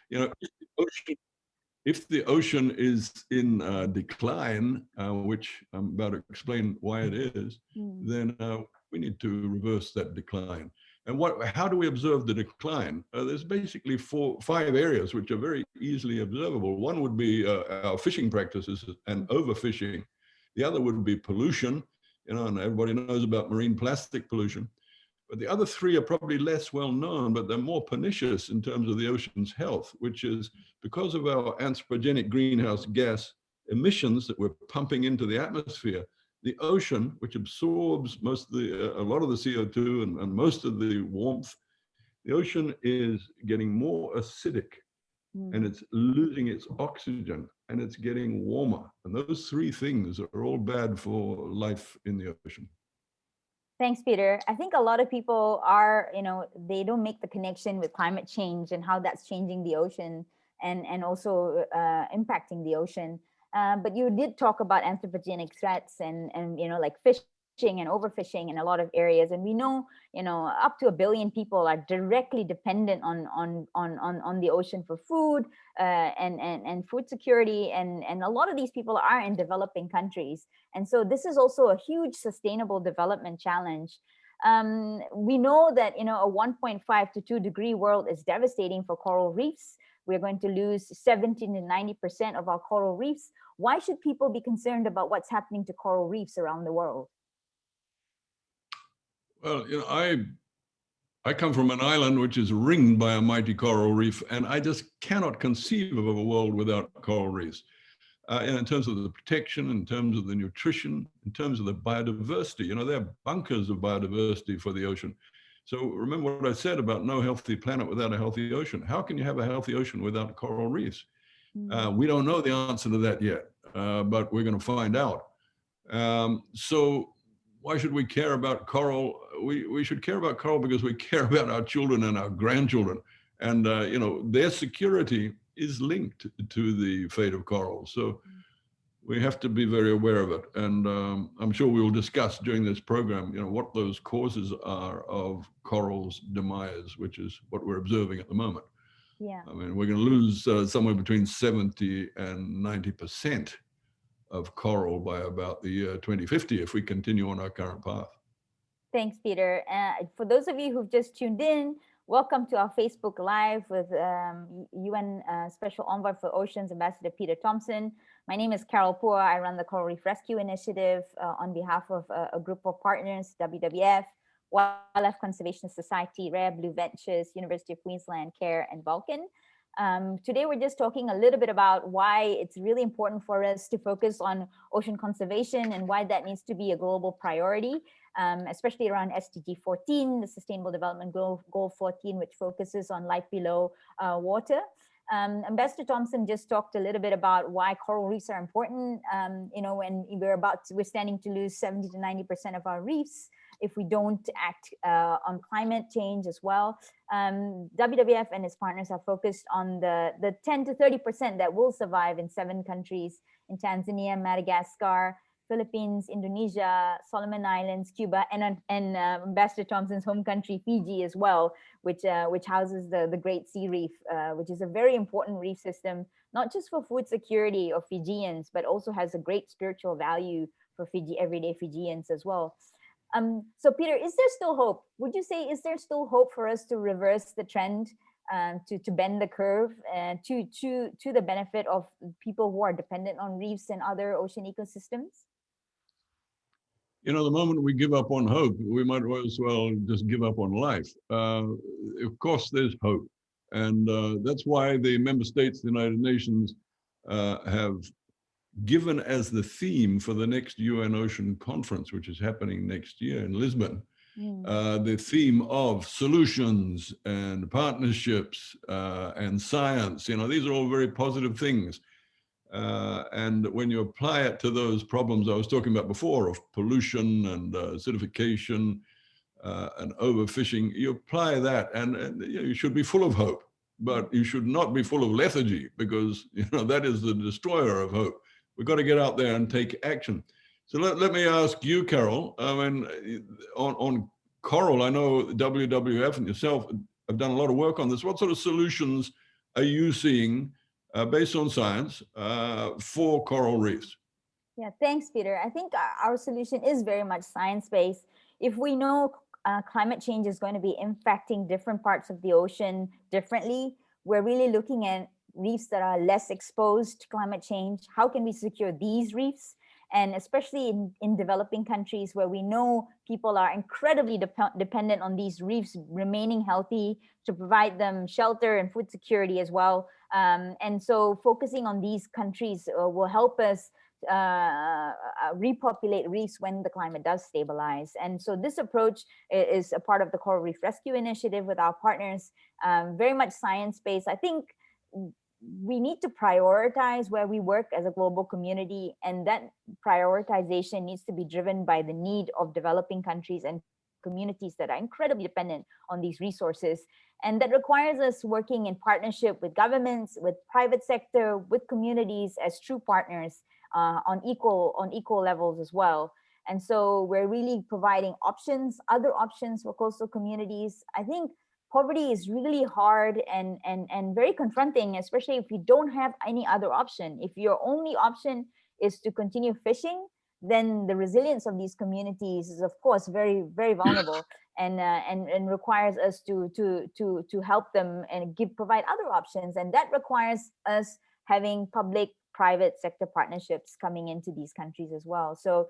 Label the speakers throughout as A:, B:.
A: you know, if the ocean is in decline, which I'm about to explain why it is, then we need to reverse that decline. And how do we observe the decline? There's basically 5 areas which are very easily observable. One would be our fishing practices and overfishing. The other would be pollution, and everybody knows about marine plastic pollution. But the other 3 are probably less well known, but they're more pernicious in terms of the ocean's health, which is because of our anthropogenic greenhouse gas emissions that we're pumping into the atmosphere. The ocean, which absorbs a lot of the CO2 and most of the warmth, the ocean is getting more acidic and it's losing its oxygen and it's getting warmer. And those 3 things are all bad for life in the ocean.
B: Thanks, Peter. I think a lot of people are, they don't make the connection with climate change and how that's changing the ocean and also impacting the ocean. But you did talk about anthropogenic threats and like fishing and overfishing in a lot of areas. And we know, up to 1 billion people are directly dependent on the ocean for food and food security. And a lot of these people are in developing countries. And so this is also a huge sustainable development challenge. We know that, a 1.5 to 2 degree world is devastating for coral reefs. We're going to lose 17 to 90% of our coral reefs. Why should people be concerned about what's happening to coral reefs around the world?
A: Well, I come from an island which is ringed by a mighty coral reef, and I just cannot conceive of a world without coral reefs. And in terms of the protection, in terms of the nutrition, in terms of the biodiversity, they're bunkers of biodiversity for the ocean. So remember what I said about no healthy planet without a healthy ocean. How can you have a healthy ocean without coral reefs? We don't know the answer to that yet, but we're going to find out. So why should we care about coral? We should care about coral because we care about our children and our grandchildren. And, their security is linked to the fate of coral. So we have to be very aware of it. And I'm sure we will discuss during this program, what those causes are of coral's demise, which is what we're observing at the moment.
B: Yeah.
A: I mean, we're going to lose somewhere between 70 and 90% of coral by about the year 2050 if we continue on our current path.
B: Thanks, Peter. For those of you who've just tuned in, welcome to our Facebook Live with UN Special Envoy for Oceans, Ambassador Peter Thomson. My name is Phua. I run the Coral Reef Rescue Initiative on behalf of a group of partners, WWF, Wildlife Conservation Society, Rare Blue Ventures, University of Queensland, CARE, and Vulcan. Today, we're just talking a little bit about why it's really important for us to focus on ocean conservation and why that needs to be a global priority, especially around SDG 14, the Sustainable Development Goal 14, which focuses on life below water. Ambassador Thomson just talked a little bit about why coral reefs are important. When we're standing to lose 70 to 90% of our reefs if we don't act on climate change as well. WWF and its partners are focused on the 10 to 30% that will survive in 7 countries, in Tanzania, Madagascar, Philippines, Indonesia, Solomon Islands, Cuba, and Ambassador Thomson's home country, Fiji, as well, which houses the Great Sea Reef, which is a very important reef system, not just for food security of Fijians, but also has a great spiritual value for everyday Fijians as well. So Peter, is there still hope? Would you say, is there still hope for us to reverse the trend, to bend the curve, to the benefit of people who are dependent on reefs and other ocean ecosystems?
A: The moment we give up on hope, we might as well just give up on life. Of course, there's hope. And that's why the member states of the United Nations have given as the theme for the next UN Ocean Conference, which is happening next year in Lisbon, the theme of solutions and partnerships and science. These are all very positive things. And when you apply it to those problems I was talking about before of pollution and acidification and overfishing, you apply that and you should be full of hope, but you should not be full of lethargy because that is the destroyer of hope. We've got to get out there and take action. So let me ask you, Carol, I mean, on coral, I know WWF and yourself have done a lot of work on this. What sort of solutions are you seeing based on science for coral reefs?
B: Yeah, thanks, Peter. I think our solution is very much science-based. If we know climate change is going to be impacting different parts of the ocean differently, we're really looking at reefs that are less exposed to climate change. How can we secure these reefs? And especially in developing countries where we know people are incredibly dependent on these reefs remaining healthy to provide them shelter and food security as well. And so focusing on these countries will help us repopulate reefs when the climate does stabilize. And so this approach is a part of the Coral Reef Rescue Initiative with our partners, very much science-based. I think we need to prioritize where we work as a global community, and that prioritization needs to be driven by the need of developing countries and communities that are incredibly dependent on these resources. And that requires us working in partnership with governments, with private sector, with communities as true partners on equal levels as well. And so we're really providing options, other options for coastal communities. I think poverty is really hard and very confronting, especially if you don't have any other option. If your only option is to continue fishing, then the resilience of these communities is, of course, very, very vulnerable, and requires us to help them and provide other options. And that requires us having public-private sector partnerships coming into these countries as well. So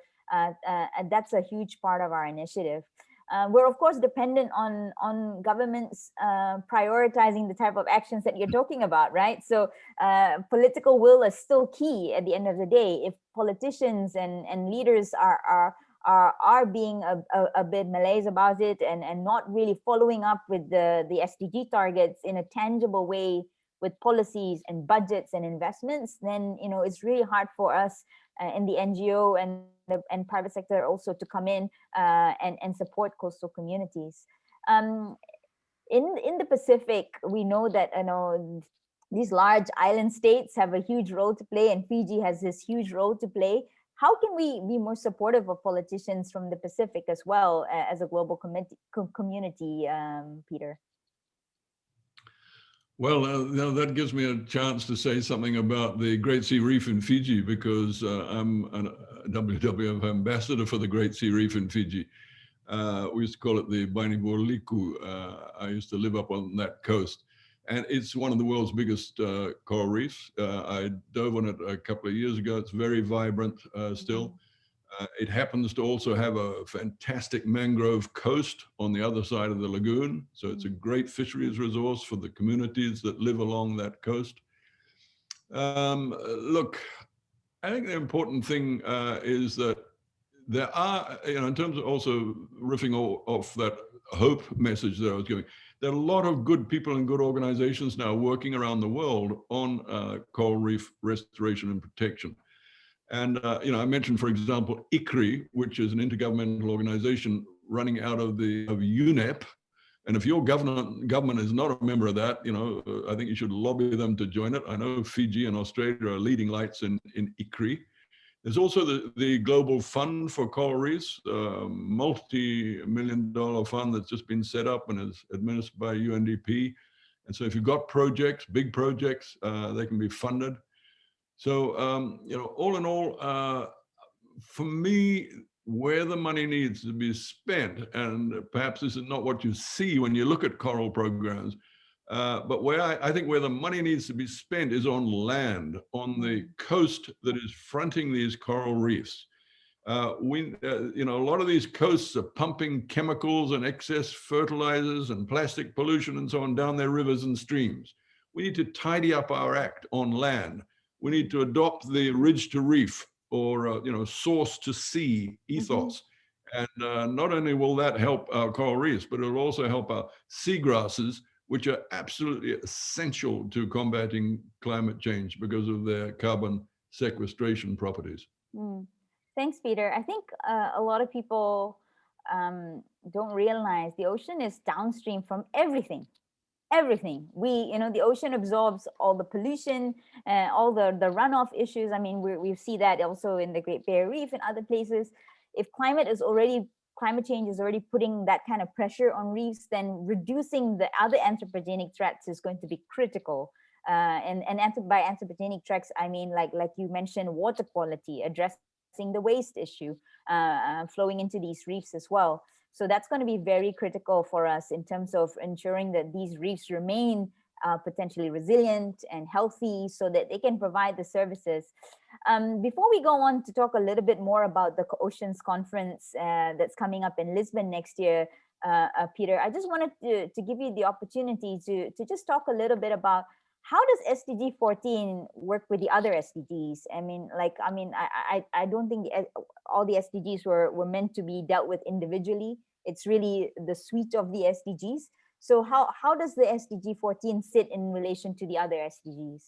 B: that's a huge part of our initiative. We're of course dependent on governments prioritizing the type of actions that you're talking about, right? So political will is still key at the end of the day. If politicians and leaders are being a bit malaise about it and not really following up with the SDG targets in a tangible way with policies and budgets and investments, then it's really hard for us in the NGO and private sector also to come in and support coastal communities. In the Pacific, we know that these large island states have a huge role to play, and Fiji has this huge role to play. How can we be more supportive of politicians from the Pacific as well as a global community, Peter?
A: Well, that gives me a chance to say something about the Great Sea Reef in Fiji, because I'm a WWF ambassador for the Great Sea Reef in Fiji. We used to call it the Bainivualiku. I used to live up on that coast. And it's one of the world's biggest coral reefs. I dove on it a couple of years ago. It's very vibrant still. It happens to also have a fantastic mangrove coast on the other side of the lagoon. So it's a great fisheries resource for the communities that live along that coast. Look, I think the important thing is that there are, in terms of also riffing off that hope message that I was giving, there are a lot of good people and good organizations now working around the world on coral reef restoration and protection. And, I mentioned, for example, ICRI, which is an intergovernmental organization running out of UNEP. And if your government is not a member of that, I think you should lobby them to join it. I know Fiji and Australia are leading lights in ICRI. There's also the Global Fund for Coral Reefs, a multi-million-dollar fund that's just been set up and is administered by UNDP. And so if you've got projects, big projects, they can be funded. So, all in all, for me, where the money needs to be spent, and perhaps this is not what you see when you look at coral programs, but where I think where the money needs to be spent is on land, on the coast that is fronting these coral reefs. A lot of these coasts are pumping chemicals and excess fertilizers and plastic pollution and so on down their rivers and streams. We need to tidy up our act on land. We need to adopt the ridge to reef or source to sea ethos. And not only will that help our coral reefs, but it'll also help our seagrasses, which are absolutely essential to combating climate change because of their carbon sequestration properties.
B: Thanks, Peter. I think a lot of people don't realize the ocean is downstream from everything. The ocean absorbs all the pollution, all the runoff issues. I mean, we see that also in the Great Barrier Reef and other places. If climate climate change is already putting that kind of pressure on reefs, then reducing the other anthropogenic threats is going to be critical. By anthropogenic threats, I mean, like you mentioned, water quality, addressing the waste issue, flowing into these reefs as well. So that's going to be very critical for us in terms of ensuring that these reefs remain potentially resilient and healthy so that they can provide the services. Before we go on to talk a little bit more about the Oceans Conference that's coming up in Lisbon next year, Peter, I just wanted to give you the opportunity to just talk a little bit about how does SDG 14 work with the other SDGs? I don't think all the SDGs were meant to be dealt with individually. It's really the suite of the SDGs. So how does the SDG 14 sit in relation to the other SDGs?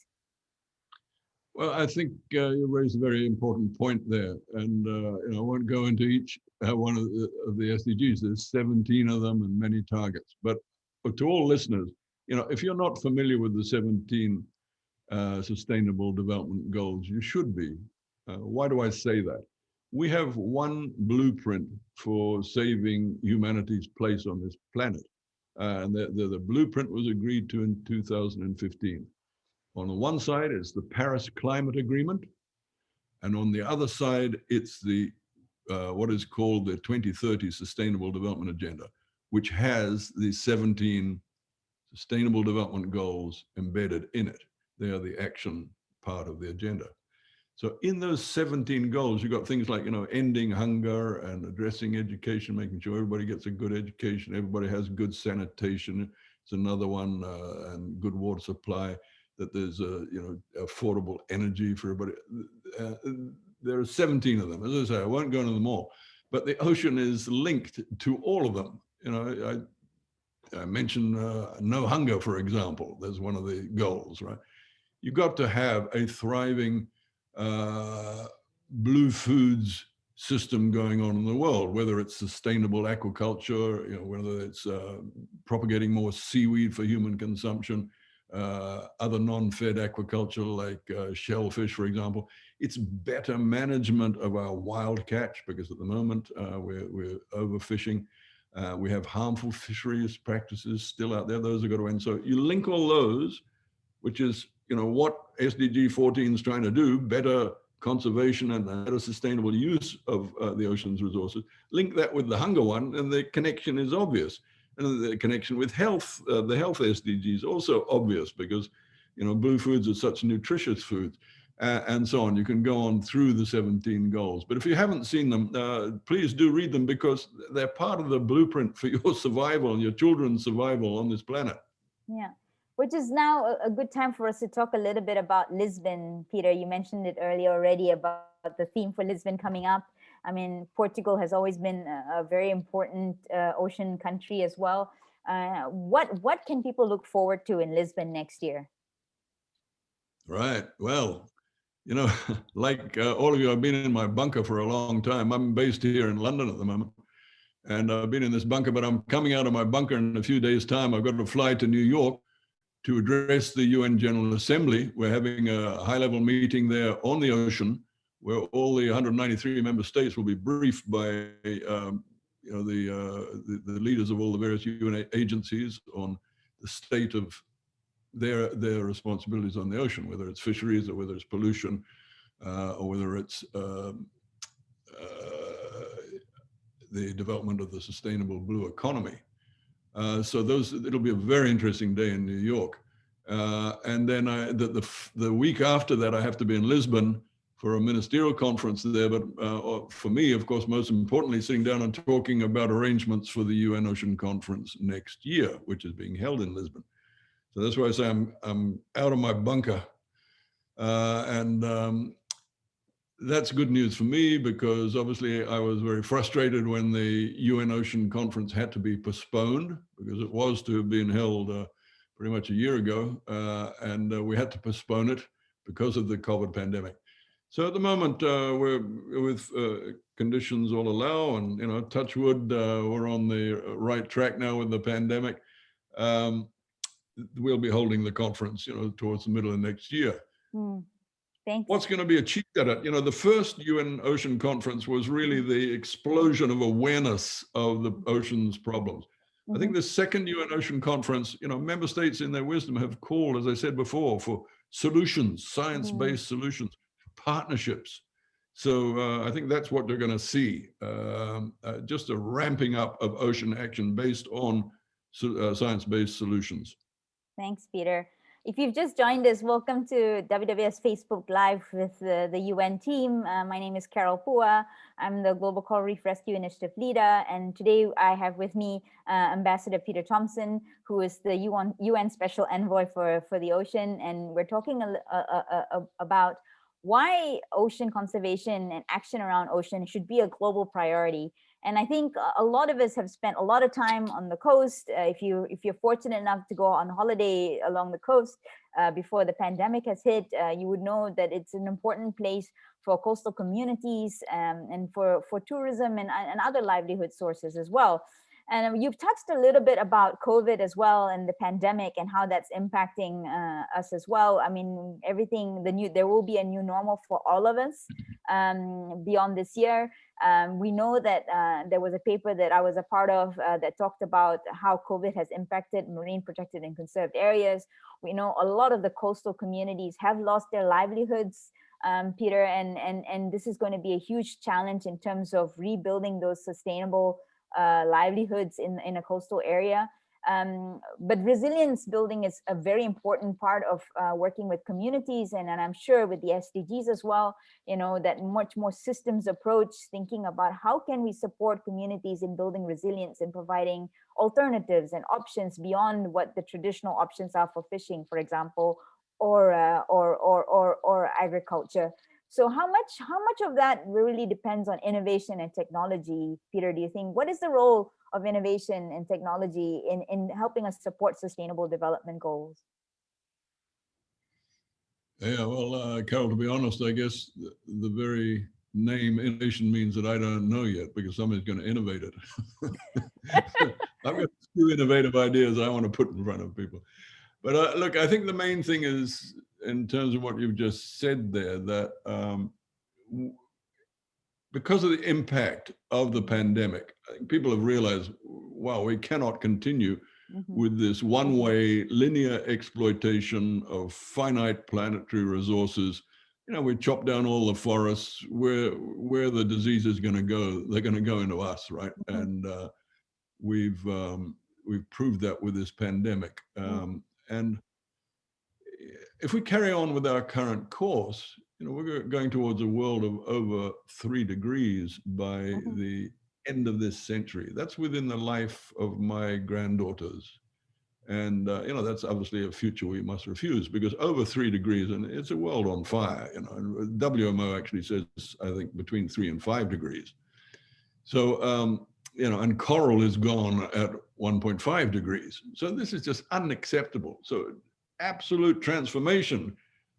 A: Well, I think you raised a very important point there, and I won't go into each one of the SDGs. There's 17 of them and many targets. But to all listeners, if you're not familiar with the 17 Sustainable Development Goals, you should be. Why do I say that? We have one blueprint for saving humanity's place on this planet, and the blueprint was agreed to in 2015. On the one side, it's the Paris Climate Agreement, and on the other side, it's the what is called the 2030 Sustainable Development Agenda, which has the 17 Sustainable Development Goals embedded in it. They are the action part of the agenda. So in those 17 goals, you've got things like, ending hunger and addressing education, making sure everybody gets a good education, everybody has good sanitation. It's another one, and good water supply, that there's affordable energy for everybody. There are 17 of them. As I say, I won't go into them all, but the ocean is linked to all of them. I mentioned no hunger, for example. There's one of the goals, right? You've got to have a thriving blue foods system going on in the world, whether it's sustainable aquaculture, whether it's propagating more seaweed for human consumption, other non-fed aquaculture like shellfish, for example. It's better management of our wild catch, because at the moment we're overfishing. We have harmful fisheries practices still out there. Those have got to end. So you link all those, which is what SDG 14 is trying to do, better conservation and better sustainable use of the ocean's resources. Link that with the hunger one, and the connection is obvious. And the connection with health, the health SDGs, also obvious, because blue foods are such nutritious foods, and so on. You can go on through the 17 goals. But if you haven't seen them, please do read them, because they're part of the blueprint for your survival and your children's survival on this planet.
B: Yeah. Which is now a good time for us to talk a little bit about Lisbon, Peter. You mentioned it earlier already about the theme for Lisbon coming up. I mean, Portugal has always been a very important ocean country as well. What can people look forward to in Lisbon next year?
A: Right. Well, like all of you, I've been in my bunker for a long time. I'm based here in London at the moment, and I've been in this bunker, but I'm coming out of my bunker in a few days' time. I've got to fly to New York to address the UN General Assembly. We're having a high-level meeting there on the ocean, where all the 193 member states will be briefed by the leaders of all the various UN agencies on the state of their responsibilities on the ocean, whether it's fisheries or whether it's pollution, or whether it's the development of the sustainable blue economy. So it'll be a very interesting day in New York. And then the week after that, I have to be in Lisbon for a ministerial conference there. But for me, of course, most importantly, sitting down and talking about arrangements for the UN Ocean Conference next year, which is being held in Lisbon. So that's why I say I'm out of my bunker. That's good news for me, because obviously I was very frustrated when the UN Ocean Conference had to be postponed, because it was to have been held pretty much a year ago, and we had to postpone it because of the COVID pandemic. So at the moment, we're with conditions all allow, and touch wood, we're on the right track now with the pandemic. We'll be holding the conference, towards the middle of next year.
B: Thanks.
A: what's going to be achieved at it. You know, the first UN Ocean Conference was really the explosion of awareness of the ocean's problems. I think the second UN Ocean Conference, you know, member states in their wisdom have called, as I said before, for solutions, science-based solutions, partnerships. So I think that's what they're going to see, just a ramping up of ocean action based on science-based solutions.
B: Thanks, Peter. If you've just joined us, welcome to WWS Facebook Live with the UN team. My name is Carol Phua. I'm the Global Coral Reef Rescue Initiative leader. And today I have with me Ambassador Peter Thomson, who is the UN Special Envoy for the ocean. And we're talking about why ocean conservation and action around ocean should be a global priority. And I think a lot of us have spent a lot of time on the coast. If you're fortunate enough to go on holiday along the coast before the pandemic has hit, you would know that it's an important place for coastal communities and for tourism and other livelihood sources as well. And you've touched a little bit about COVID as well and the pandemic and how that's impacting us as well. I mean, there will be a new normal for all of us beyond this year. We know that there was a paper that I was a part of that talked about how COVID has impacted marine protected and conserved areas. We know a lot of the coastal communities have lost their livelihoods, Peter, and this is going to be a huge challenge in terms of rebuilding those sustainable livelihoods in a coastal area. But resilience building is a very important part of working with communities, and I'm sure with the SDGs as well, you know, that much more systems approach, thinking about how can we support communities in building resilience and providing alternatives and options beyond what the traditional options are for fishing, for example, or agriculture. So how much of that really depends on innovation and technology, Peter, do you think? What is the role of innovation and technology in helping us support sustainable development goals?
A: Yeah, well, Carol, to be honest, I guess the very name innovation means that I don't know yet because somebody's going to innovate it. I've got a few innovative ideas I want to put in front of people. But look, I think the main thing is, in terms of what you've just said there, that because of the impact of the pandemic, I think people have realized, wow, we cannot continue with this one-way linear exploitation of finite planetary resources. You know, we chop down all the forests. Where the disease is going to go, they're going to go into us, right? And we've proved that with this pandemic. And if we carry on with our current course, you know, we're going towards a world of over 3 degrees by the end of this century. That's within the life of my granddaughters. And, you know, that's obviously a future we must refuse, because over 3 degrees, and it's a world on fire, you know, and WMO actually says, I think, between 3 and 5 degrees. So, you know, and coral is gone at 1.5 degrees. So this is just unacceptable. So absolute transformation,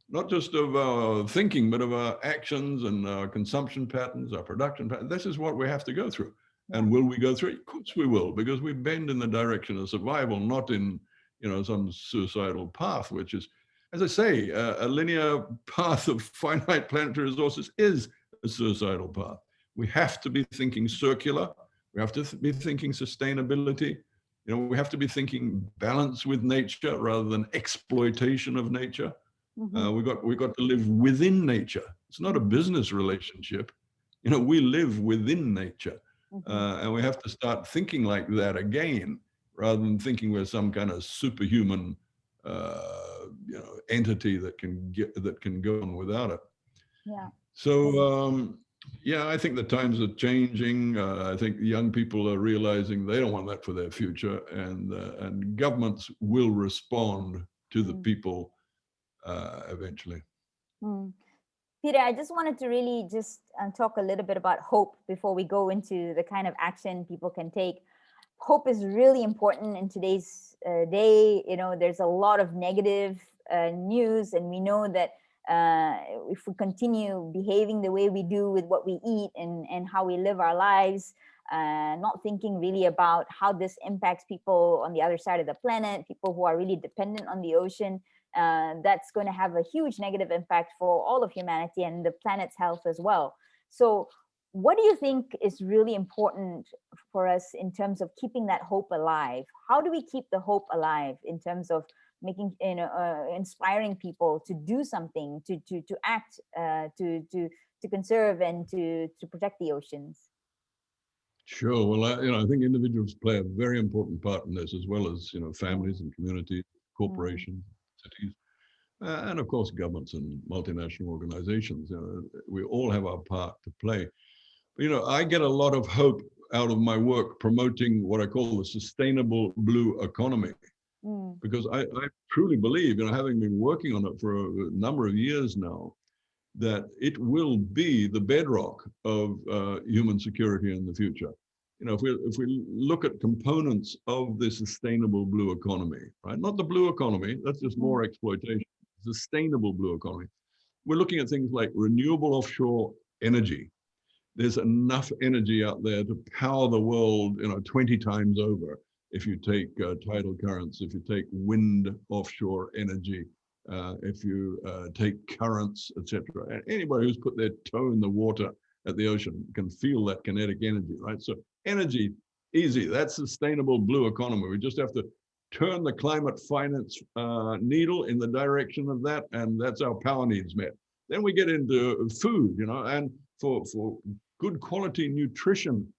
A: not just of our thinking, but of our actions and our consumption patterns, our production patterns. This is what we have to go through. And will we go through it? Of course we will, because we bend in the direction of survival, not in, you know, some suicidal path, which is, as I say, a linear path of finite planetary resources is a suicidal path. We have to be thinking circular. We have to be thinking sustainability. You know, we have to be thinking balance with nature rather than exploitation of nature. We've got to live within nature. It's not a business relationship. You know, we live within nature. And we have to start thinking like that again, rather than thinking we're some kind of superhuman, you know, entity that can go on without it.
B: Yeah.
A: So yeah, I think the times are changing. I think young people are realizing they don't want that for their future, and governments will respond to the people eventually.
B: Peter, I just wanted to really just talk a little bit about hope before we go into the kind of action people can take. Hope is really important in today's day. You know, there's a lot of negative news, and we know that if we continue behaving the way we do with what we eat and how we live our lives, not thinking really about how this impacts people on the other side of the planet, people who are really dependent on the ocean, that's going to have a huge negative impact for all of humanity and the planet's health as well. So what do you think is really important for us in terms of keeping that hope alive? How do we keep the hope alive in terms of making, inspiring people to do something, to act, to conserve and to protect the oceans?
A: Sure. Well, I think individuals play a very important part in this, as well as families and communities, corporations, cities, and of course governments and multinational organizations. We all have our part to play. I get a lot of hope out of my work promoting what I call the sustainable blue economy, because I truly believe, having been working on it for a number of years now, that it will be the bedrock of human security in the future. If we look at components of the sustainable blue economy, right? Not the blue economy, that's just more exploitation. Sustainable blue economy. We're looking at things like renewable offshore energy. There's enough energy out there to power the world, 20 times over. If you take tidal currents, if you take wind offshore energy, if you take currents, etc. Anybody who's put their toe in the water at the ocean can feel that kinetic energy, right? So energy, easy. That's sustainable blue economy. We just have to turn the climate finance needle in the direction of that, and that's our power needs met. Then we get into food, and for good quality nutrition,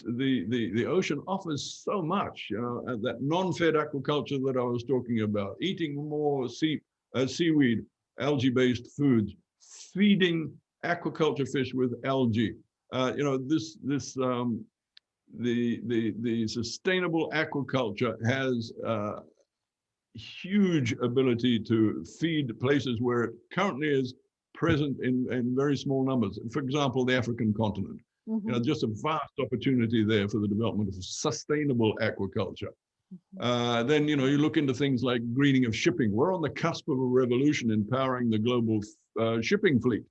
A: the ocean offers so much, that non-fed aquaculture that I was talking about, eating more seaweed, algae-based foods, feeding aquaculture fish with algae. The sustainable aquaculture has huge ability to feed places where it currently is present in very small numbers. For example, the African continent. Just a vast opportunity there for the development of sustainable aquaculture. Then, you look into things like greening of shipping. We're on the cusp of a revolution in powering the global shipping fleet.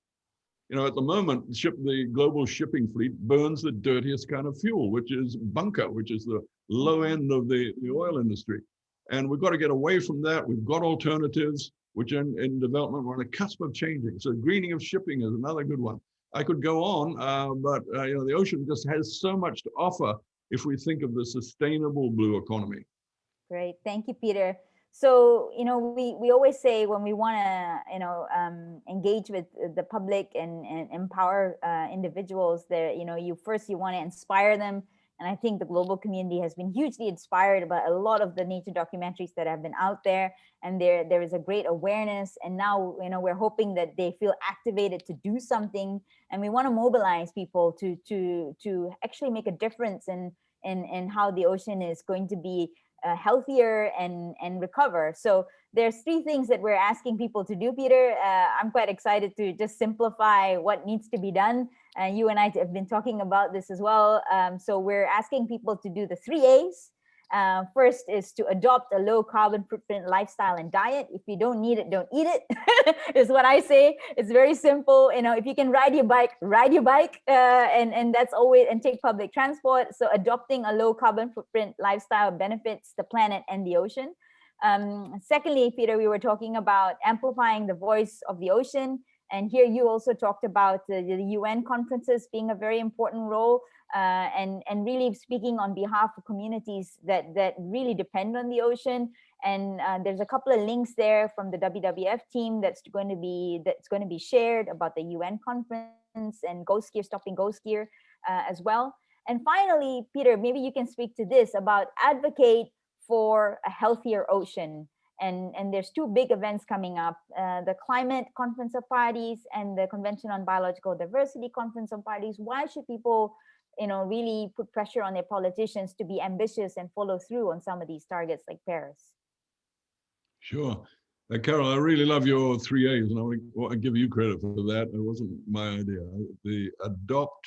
A: At the moment, the global shipping fleet burns the dirtiest kind of fuel, which is bunker, which is the low end of the oil industry. And we've got to get away from that. We've got alternatives, which are in development. We're on the cusp of changing. So greening of shipping is another good one. I could go on, but the ocean just has so much to offer if we think of the sustainable blue economy.
B: Great, thank you, Peter. So we always say when we want to engage with the public and empower individuals, there you want to inspire them. And I think the global community has been hugely inspired by a lot of the nature documentaries that have been out there. And there is a great awareness. And now, we're hoping that they feel activated to do something. And we want to mobilize people to actually make a difference in how the ocean is going to be healthier and recover. So there's 3 things that we're asking people to do, Peter. I'm quite excited to just simplify what needs to be done. You and I have been talking about this as well. So we're asking people to do the 3 A's. First is to adopt a low carbon footprint lifestyle and diet. If you don't need it, don't eat it, is what I say. It's very simple. If you can ride your bike, and that's always, and take public transport. So adopting a low carbon footprint lifestyle benefits the planet and the ocean. Secondly, Peter, we were talking about amplifying the voice of the ocean. And here you also talked about the UN conferences being a very important role, and really speaking on behalf of communities that really depend on the ocean. And there's a couple of links there from the WWF team that's going to be shared about the UN conference and Ghost Gear, stopping Ghost Gear as well. And finally, Peter, maybe you can speak to this about advocate for a healthier ocean. And there's 2 big events coming up, the Climate Conference of Parties and the Convention on Biological Diversity Conference of Parties. Why should people, really put pressure on their politicians to be ambitious and follow through on some of these targets like Paris?
A: Sure. Carol, I really love your 3 A's, and I want to give you credit for that. It wasn't my idea. The adopt,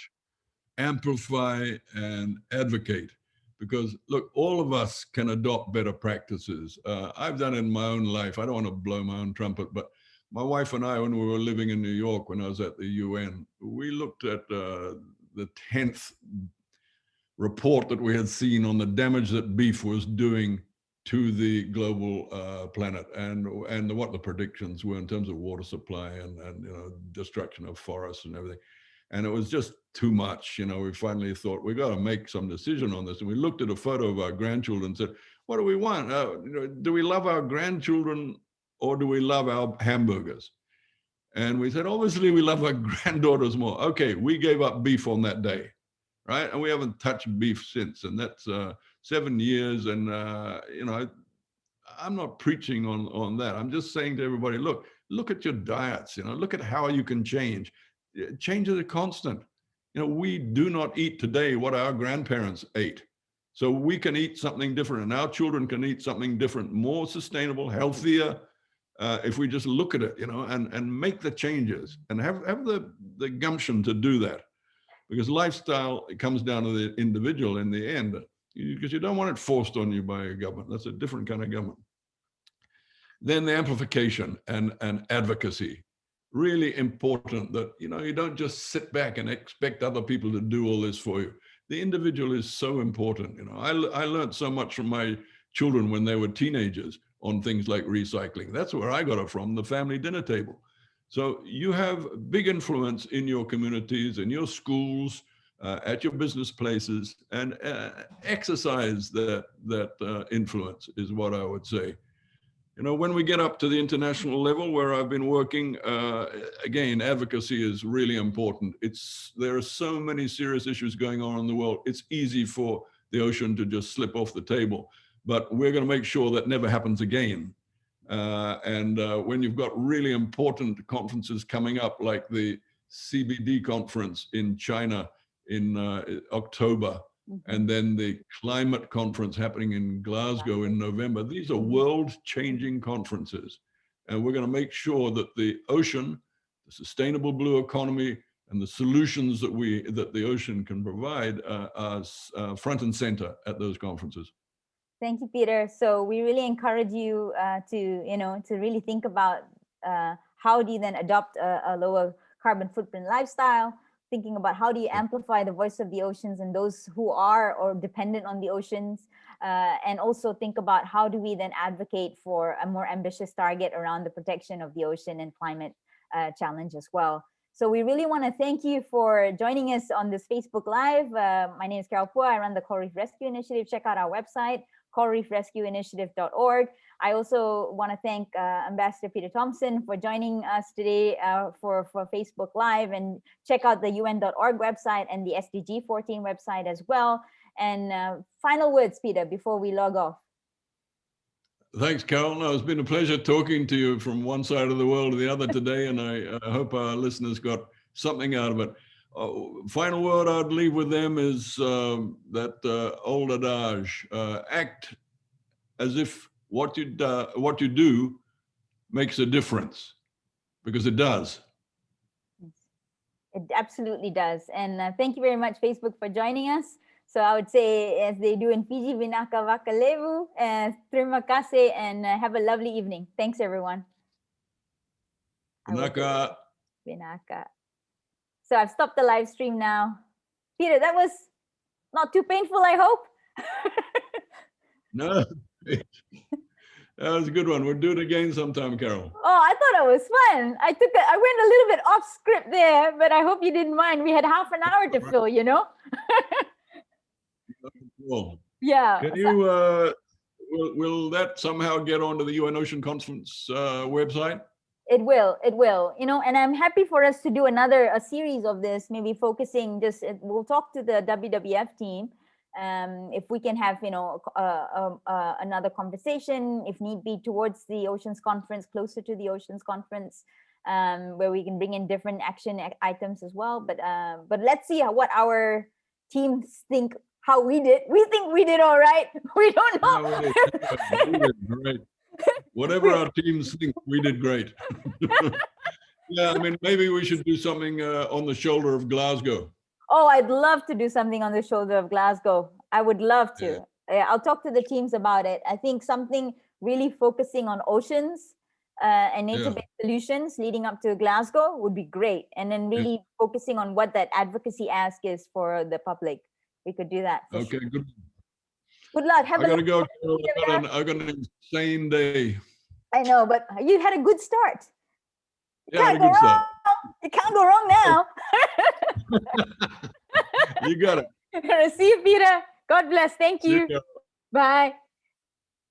A: amplify, and advocate. Because look, all of us can adopt better practices. I've done it in my own life. I don't want to blow my own trumpet, but my wife and I, when we were living in New York, when I was at the UN, we looked at the 10th report that we had seen on the damage that beef was doing to the global planet, and what the predictions were in terms of water supply and destruction of forests and everything. And it was just too much. We finally thought we got to make some decision on this. And we looked at a photo of our grandchildren and said, what do we want? Do we love our grandchildren or do we love our hamburgers? And we said, obviously we love our granddaughters more. Okay, we gave up beef on that day, right? And we haven't touched beef since. And that's 7 years. And, I'm not preaching on that. I'm just saying to everybody, look at your diets, look at how you can change. Change is a constant. We do not eat today what our grandparents ate. So we can eat something different, and our children can eat something different, more sustainable, healthier, if we just look at it, and make the changes and have the gumption to do that. Because lifestyle, it comes down to the individual in the end, because you don't want it forced on you by a government. That's a different kind of government. Then the amplification and advocacy. Really important that, you don't just sit back and expect other people to do all this for you. The individual is so important. I learned so much from my children when they were teenagers on things like recycling. That's where I got it from, the family dinner table. So you have big influence in your communities, in your schools, at your business places, and exercise that influence is what I would say. When we get up to the international level where I've been working, again, advocacy is really important. There are so many serious issues going on in the world. It's easy for the ocean to just slip off the table, but we're going to make sure that never happens again. And when you've got really important conferences coming up, like the CBD conference in China in October, and then the climate conference happening in Glasgow in November. These are world-changing conferences. And we're going to make sure that the ocean, the sustainable blue economy, and the solutions that the ocean can provide are front and center at those conferences.
B: Thank you, Peter. So we really encourage you to really think about how do you then adopt a lower carbon footprint lifestyle, thinking about how do you amplify the voice of the oceans and those who are or dependent on the oceans, and also think about how do we then advocate for a more ambitious target around the protection of the ocean and climate challenge as well. So we really want to thank you for joining us on this Facebook Live. My name is Carol Phua. I run the Coral Reef Rescue Initiative. Check out our website, coralreefrescueinitiative.org. I also want to thank Ambassador Peter Thomson for joining us today for Facebook Live, and check out the UN.org website and the SDG 14 website as well. And final words, Peter, before we log off.
A: Thanks, Carol. No, it's been a pleasure talking to you from one side of the world to the other today, and I hope our listeners got something out of it. Final word I'd leave with them is that old adage, act as if what you do makes a difference, because it does.
B: It absolutely does. And thank you very much, Facebook, for joining us. So I would say, as they do in Fiji, Vinaka Vakalevu, terima kasih, and have a lovely evening. Thanks, everyone.
A: Vinaka.
B: Vinaka. So I've stopped the live stream now. Peter, that was not too painful, I hope.
A: No, that was a good one. We'll do it again sometime, Carol.
B: Oh, I thought it was fun. I went a little bit off script there, but I hope you didn't mind. We had half an hour to fill,
A: Cool.
B: Yeah.
A: Can you, will that somehow get onto the UN Ocean Conference website?
B: It will, and I'm happy for us to do a series of this, maybe focusing we'll talk to the WWF team. If we can have, another conversation, if need be, towards the Oceans Conference, closer to the Oceans Conference, where we can bring in different action items as well. But let's see what our teams think, how we did. We think we did all right. We don't know.
A: No, we did great. Whatever our teams think, we did great. Yeah, I mean, maybe we should do something on the shoulder of Glasgow.
B: Oh, I'd love to do something on the shoulder of Glasgow. I would love to. Yeah. I'll talk to the teams about it. I think something really focusing on oceans and nature-based solutions leading up to Glasgow would be great. And then really focusing on what that advocacy ask is for the public. We could do that.
A: Okay, good.
B: Good luck. Have
A: I
B: a
A: gotta go.
B: Peter.
A: I got an insane day.
B: I know, but you had a good start. You
A: Yeah, I
B: can't
A: had a
B: go
A: good start.
B: wrong. You can't go wrong now.
A: You got it.
B: See you, Peter. God bless. Thank
A: See
B: you.
A: ya.
B: Bye.